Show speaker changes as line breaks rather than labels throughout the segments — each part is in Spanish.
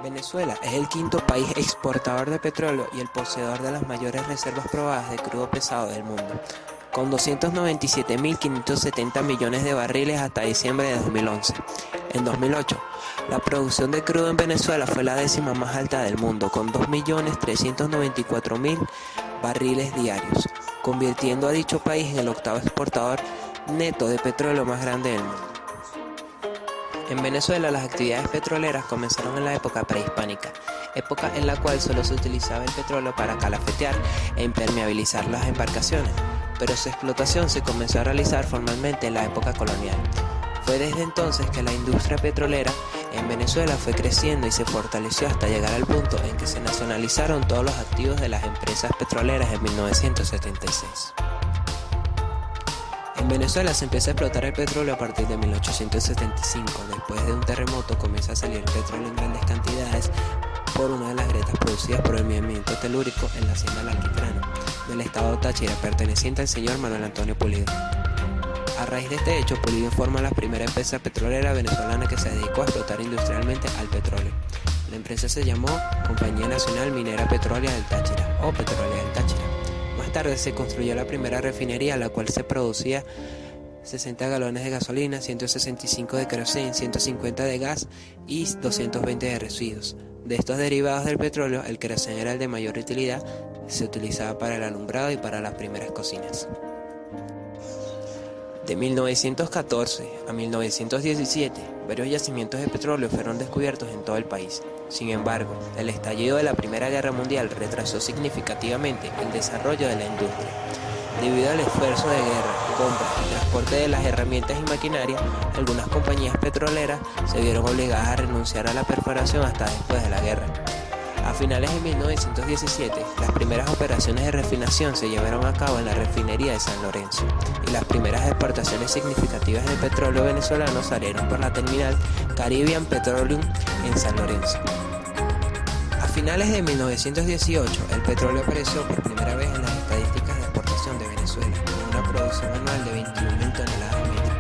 Venezuela es el quinto país exportador de petróleo y el poseedor de las mayores reservas probadas de crudo pesado del mundo, con 297.570 millones de barriles hasta diciembre de 2011. En 2008, la producción de crudo en Venezuela fue la décima más alta del mundo, con 2.394.000 barriles diarios, convirtiendo a dicho país en el octavo exportador neto de petróleo más grande del mundo. En Venezuela, las actividades petroleras comenzaron en la época prehispánica, época en la cual solo se utilizaba el petróleo para calafetear e impermeabilizar las embarcaciones, pero su explotación se comenzó a realizar formalmente en la época colonial. Fue desde entonces que la industria petrolera en Venezuela fue creciendo y se fortaleció hasta llegar al punto en que se nacionalizaron todos los activos de las empresas petroleras en 1976. En Venezuela se empieza a explotar el petróleo a partir de 1875. Después de un terremoto comienza a salir petróleo en grandes cantidades por una de las grietas producidas por el movimiento telúrico en la hacienda El Alquitrán, del estado Táchira, perteneciente al señor Manuel Antonio Pulido. A raíz de este hecho, Pulido forma la primera empresa petrolera venezolana que se dedicó a explotar industrialmente al petróleo. La empresa se llamó Compañía Nacional Minera Petrólea del Táchira, o Petrolera del Táchira. Más tarde se construyó la primera refinería, la cual se producía 60 galones de gasolina, 165 de queroseno, 150 de gas y 220 de residuos. De estos derivados del petróleo, el queroseno era el de mayor utilidad, se utilizaba para el alumbrado y para las primeras cocinas. De 1914 a 1917, varios yacimientos de petróleo fueron descubiertos en todo el país. Sin embargo, el estallido de la Primera Guerra Mundial retrasó significativamente el desarrollo de la industria. Debido al esfuerzo de guerra, compra y transporte de las herramientas y maquinaria, algunas compañías petroleras se vieron obligadas a renunciar a la perforación hasta después de la guerra. A finales de 1917, las primeras operaciones de refinación se llevaron a cabo en la refinería de San Lorenzo y las primeras exportaciones significativas de petróleo venezolano salieron por la terminal Caribbean Petroleum en San Lorenzo. A finales de 1918, el petróleo apareció por primera vez en las estadísticas de exportación de Venezuela, con una producción anual de 21.000 toneladas métricas.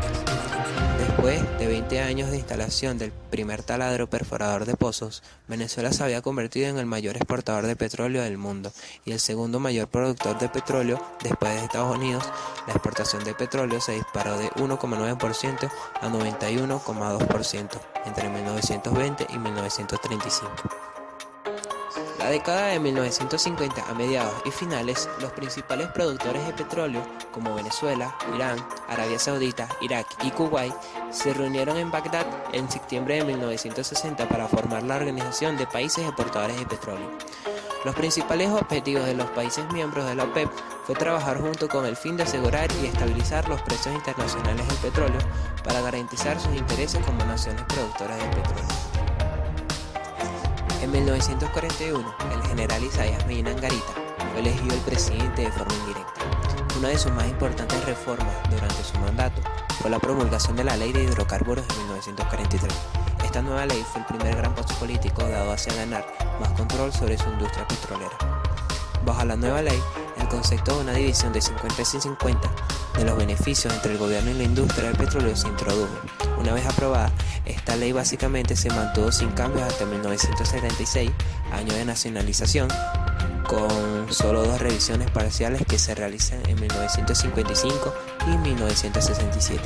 Después de 20 años de instalación del primer taladro perforador de pozos, Venezuela se había convertido en el mayor exportador de petróleo del mundo y el segundo mayor productor de petróleo después de Estados Unidos. La exportación de petróleo se disparó de 1,9% a 91,2% entre 1920 y 1935. La década de 1950 a mediados y finales, los principales productores de petróleo, como Venezuela, Irán, Arabia Saudita, Irak y Kuwait, se reunieron en Bagdad en septiembre de 1960 para formar la Organización de Países Exportadores de Petróleo. Los principales objetivos de los países miembros de la OPEP fue trabajar junto con el fin de asegurar y estabilizar los precios internacionales del petróleo para garantizar sus intereses como naciones productoras de petróleo. En 1941, el general Isaías Medina Angarita fue elegido el presidente de forma indirecta. Una de sus más importantes reformas durante su mandato fue la promulgación de la Ley de Hidrocarburos de 1943. Esta nueva ley fue el primer gran paso político dado hacia ganar más control sobre su industria petrolera. Bajo la nueva ley, el concepto de una división de 50 y 50 de los beneficios entre el gobierno y la industria del petróleo se introdujo. Una vez aprobada, esta ley básicamente se mantuvo sin cambios hasta 1976, año de nacionalización, con solo dos revisiones parciales que se realizan en 1955 y 1967.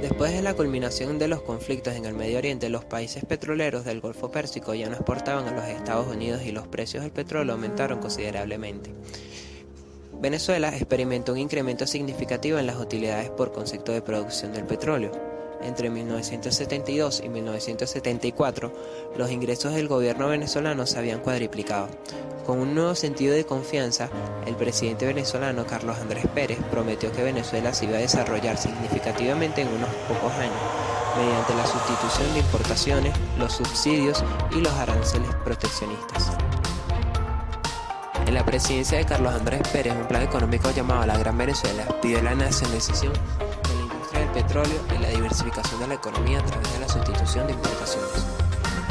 Después de la culminación de los conflictos en el Medio Oriente, los países petroleros del Golfo Pérsico ya no exportaban a los Estados Unidos y los precios del petróleo aumentaron considerablemente. Venezuela experimentó un incremento significativo en las utilidades por concepto de producción del petróleo. Entre 1972 y 1974, los ingresos del gobierno venezolano se habían cuadriplicado. Con un nuevo sentido de confianza, el presidente venezolano Carlos Andrés Pérez prometió que Venezuela se iba a desarrollar significativamente en unos pocos años, mediante la sustitución de importaciones, los subsidios y los aranceles proteccionistas. En la presidencia de Carlos Andrés Pérez, un plan económico llamado La Gran Venezuela pidió la nacionalización de la industria del petróleo y la diversificación de la economía a través de la sustitución de importaciones.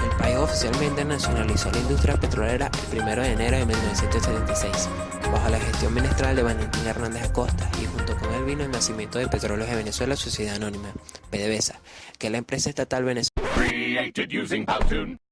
El país oficialmente nacionalizó la industria petrolera el 1 de enero de 1976, bajo la gestión ministerial de Valentín Hernández Acosta, y junto con él vino el nacimiento de Petróleos de Venezuela Sociedad Anónima, PDVSA, que es la empresa estatal venezolana.
created using Powtoon.